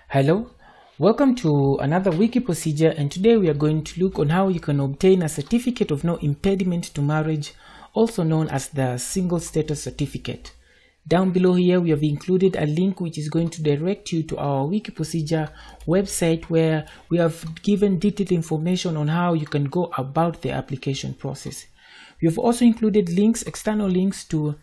Hello, welcome to another wiki procedure, and today we are going to look on how you can obtain a certificate of no impediment to marriage, also known as the single status certificate. Down below here we have included a link which is going to direct you to our wiki procedure website, where we have given detailed information on how you can go about the application process. We have also included links, external links to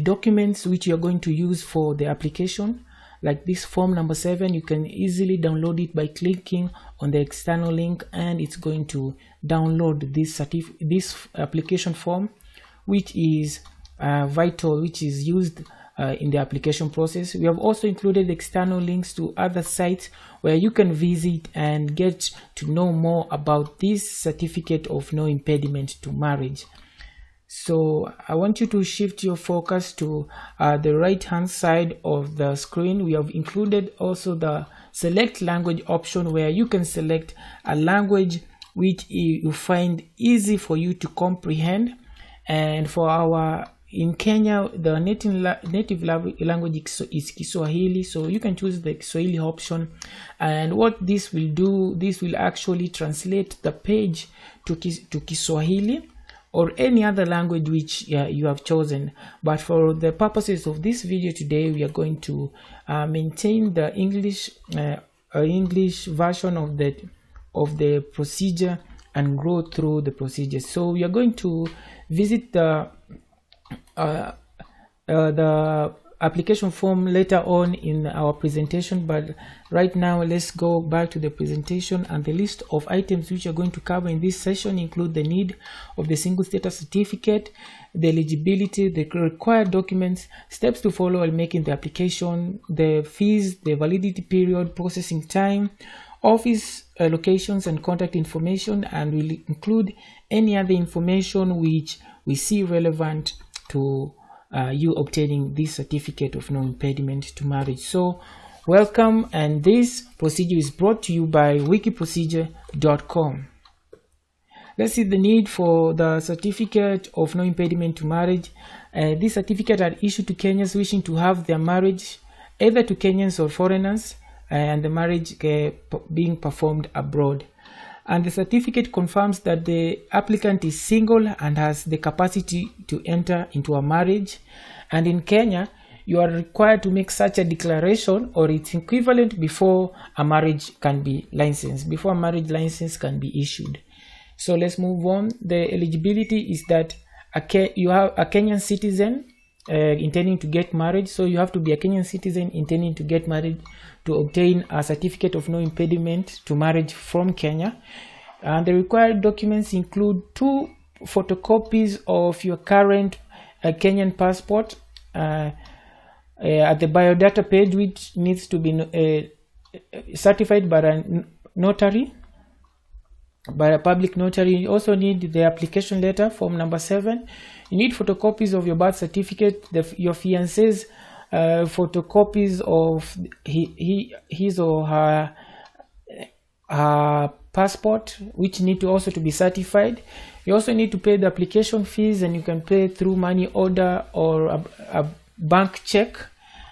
documents which you are going to use for the application. Like this form number 7, you can easily download it by clicking on the external link, and it's going to download this application form, which is vital, which is used in the application process. We have also included external links to other sites where you can visit and get to know more about this certificate of no impediment to marriage. So I want you to shift your focus to the right hand side of the screen. We have included also the select language option, where you can select a language which you find easy for you to comprehend. And for in Kenya, the native language is Kiswahili, so you can choose the Kiswahili option. And what this will do, this will actually translate the page to Kiswahili or any other language which you have chosen. But for the purposes of this video today, we are going to maintain the English version of the procedure and go through the procedure. So we are going to visit the application form later on in our presentation, but right now let's go back to the presentation. And the list of items which are going to cover in this session include the need of the single status certificate, the eligibility, the required documents, steps to follow while making the application, the fees, the validity period, processing time, office locations and contact information, and will include any other information which we see relevant to you obtaining this certificate of no impediment to marriage. So welcome, and this procedure is brought to you by wikiprocedure.com. Let's see the need for the certificate of no impediment to marriage. This certificate are issued to Kenyans wishing to have their marriage either to Kenyans or foreigners, and the marriage being performed abroad. And the certificate confirms that the applicant is single and has the capacity to enter into a marriage. And in Kenya, you are required to make such a declaration or its equivalent before a marriage can be licensed, before a marriage license can be issued. So let's move on. The eligibility is that you have a Kenyan citizen intending to get married. So you have to be a Kenyan citizen intending to get married to obtain a certificate of no impediment to marriage from Kenya. And the required documents include 2 photocopies of your current Kenyan passport at the biodata page, which needs to be certified by a notary, by a public notary. You also need the application letter, form number 7. You need photocopies of your birth certificate, your fiance's photocopies of his or her passport, which need to also to be certified. You also need to pay the application fees, and you can pay through money order or a bank check.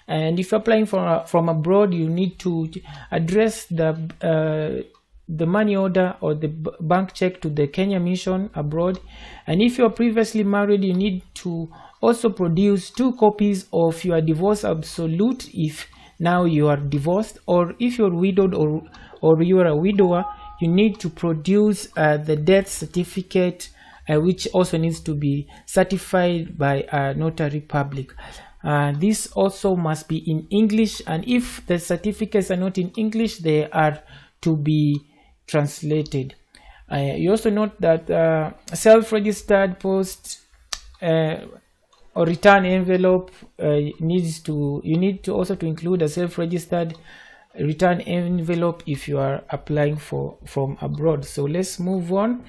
And if you're applying from abroad, you need to address the money order or the bank check to the Kenya mission abroad. And if you're previously married, you need to also produce 2 copies of your divorce absolute if now you are divorced, or if you're widowed or you are a widower, you need to produce the death certificate, which also needs to be certified by a notary public. This also must be in English, and if the certificates are not in English, they are to be translated. You also note that self-registered post or return envelope you need to also to include a self-registered return envelope if you are applying from abroad. So let's move on.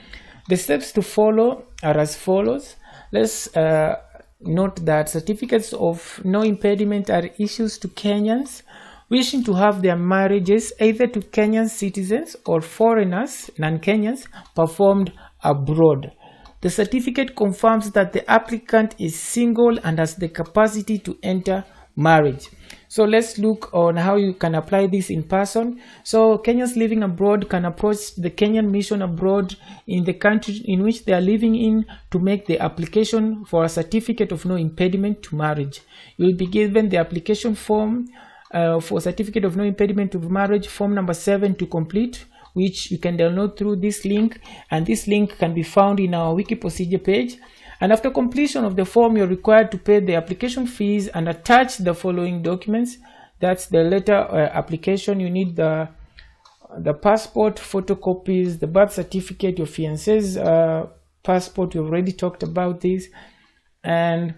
The steps to follow are as follows. Let's note that certificates of no impediment are issued to Kenyans wishing to have their marriages either to Kenyan citizens or foreigners, non-Kenyans, performed abroad. The certificate confirms that the applicant is single and has the capacity to enter marriage. So let's look on how you can apply this in person. So Kenyans living abroad can approach the Kenyan mission abroad in the country in which they are living in to make the application for a certificate of no impediment to marriage. You will be given the application form for certificate of no impediment to marriage, form number 7 to complete, which you can download through this link, and this link can be found in our wiki procedure page. And after completion of the form, you're required to pay the application fees and attach the following documents. That's the letter application. You need the passport photocopies, the birth certificate, your fiance's passport. We already talked about this, and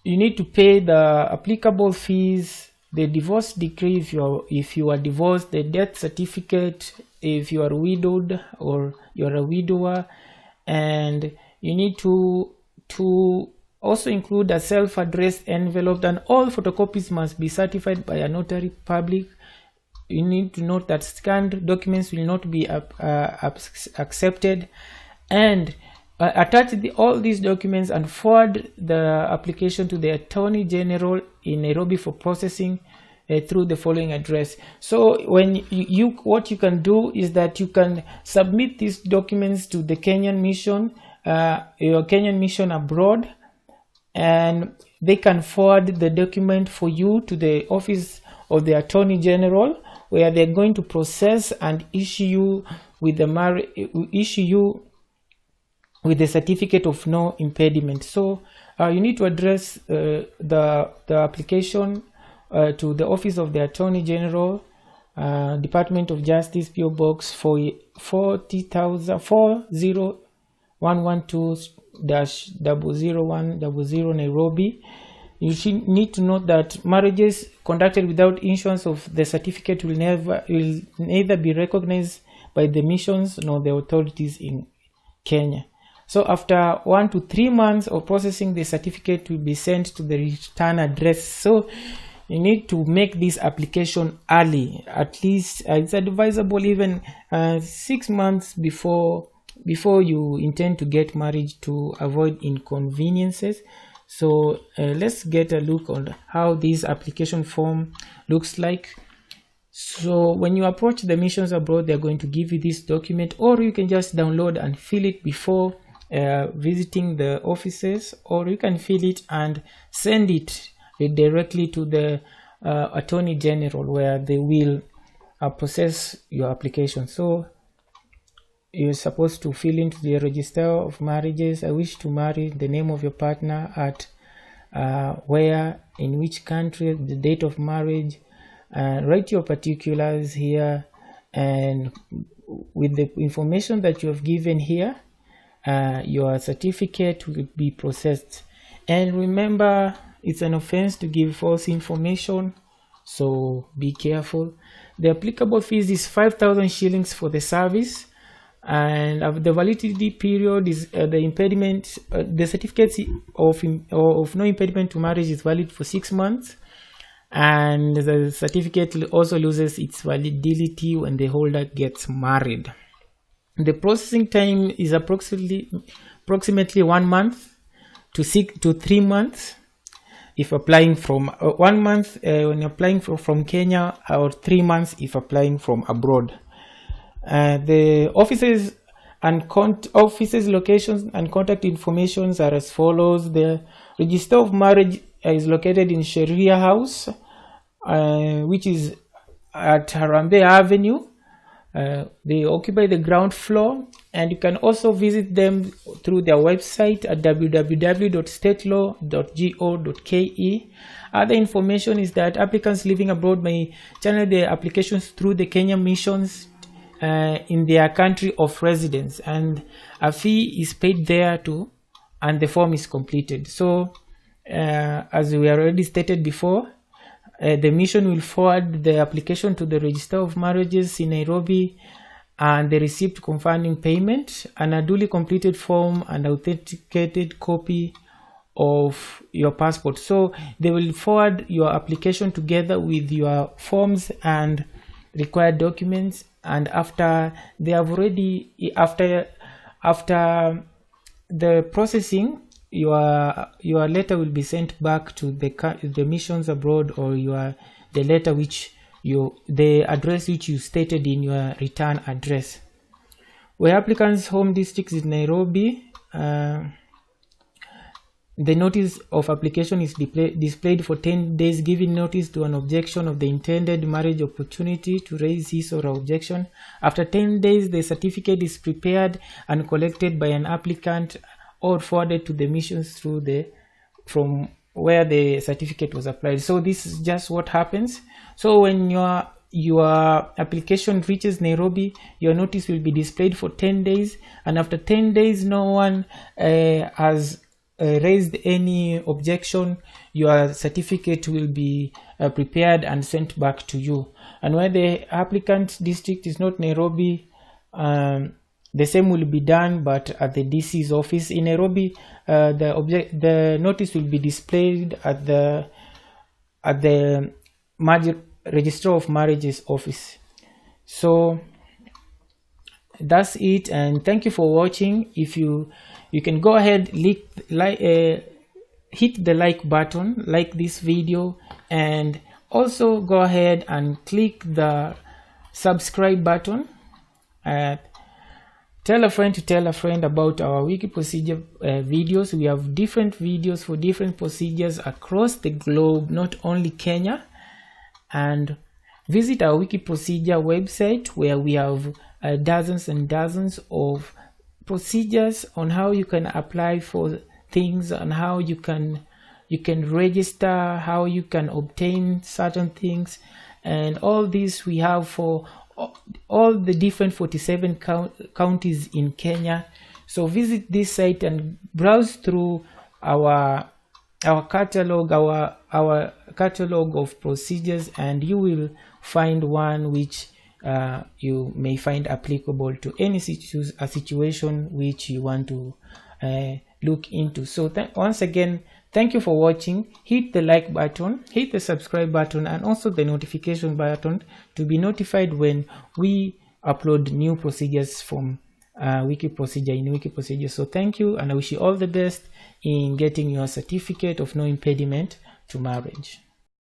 you need to pay the applicable fees, the divorce decree if you are divorced, the death certificate if you are widowed or you are a widower, and you need to also include a self-addressed envelope, and all photocopies must be certified by a notary public. You need to note that scanned documents will not be accepted, and attach all these documents and forward the application to the Attorney General in Nairobi for processing through the following address. So when what you can do is that you can submit these documents to the Kenyan mission, your Kenyan mission abroad, and they can forward the document for you to the office of the Attorney General, where they're going to process and issue you with the certificate of no impediment. So you need to address the application to the office of the Attorney General, Department of Justice, PO Box 40112-00100 Nairobi. You should need to note that marriages conducted without issuance of the certificate will neither be recognized by the missions nor the authorities in Kenya. So after 1 to 3 months of processing, the certificate will be sent to the return address. So you need to make this application early. At least it's advisable even 6 months before you intend to get married, to avoid inconveniences. So let's get a look on how this application form looks like. So when you approach the missions abroad, they're going to give you this document, or you can just download and fill it before visiting the offices, or you can fill it and send it directly to the Attorney General, where they will process your application. So you're supposed to fill into the register of marriages: I wish to marry, the name of your partner, at where, in which country, the date of marriage, write your particulars here, and with the information that you have given here, your certificate will be processed. And remember, it's an offense to give false information, so be careful. The applicable fees is 5,000 shillings for the service, and the validity period is the impediment. The certificate of no impediment to marriage is valid for 6 months, and the certificate also loses its validity when the holder gets married. The processing time is approximately 1 month to 3 months if applying from 1 month when applying from Kenya, or 3 months if applying from abroad. The offices locations and contact informations are as follows. The register of marriage is located in Sheria House, which is at Harambee Avenue. They occupy the ground floor, and you can also visit them through their website at www.statelaw.go.ke. Other information is that applicants living abroad may channel their applications through the Kenya missions in their country of residence, and a fee is paid there too, and the form is completed. So as we already stated before, the mission will forward the application to the Register of Marriages in Nairobi, and the receipt confirming payment, and a duly completed form and authenticated copy of your passport. So they will forward your application together with your forms and required documents, and after they have already after the processing, your letter will be sent back to the missions abroad, or the letter which the address which you stated in your return address. Where applicant's home district is Nairobi, the notice of application is displayed for 10 days, giving notice to an objection of the intended marriage opportunity to raise his or her objection. After 10 days, the certificate is prepared and collected by an applicant or forwarded to the missions from where the certificate was applied. So this is just what happens. So when your application reaches Nairobi, your notice will be displayed for 10 days, and after 10 days no one has raised any objection, your certificate will be prepared and sent back to you. And when the applicant district is not Nairobi, the same will be done, but at the DC's office in Nairobi. The notice will be displayed at the Registrar of Marriages office. So that's it, and thank you for watching. If you can go ahead, hit the like button, like this video, and also go ahead and click the subscribe button. Tell a friend to tell a friend about our wiki procedure videos. We have different videos for different procedures across the globe, not only Kenya. And visit our wiki procedure website, where we have dozens and dozens of procedures on how you can apply for things, and how you can register, how you can obtain certain things, and all this we have for all the different 47 counties in Kenya. So visit this site and browse through our catalog, our catalog of procedures, and you will find one which you may find applicable to any situation which you want to look into. So once again, thank you for watching. Hit the like button, hit the subscribe button, and also the notification button to be notified when we upload new procedures from wiki procedure in wiki procedure. So thank you, and I wish you all the best in getting your certificate of no impediment to marriage.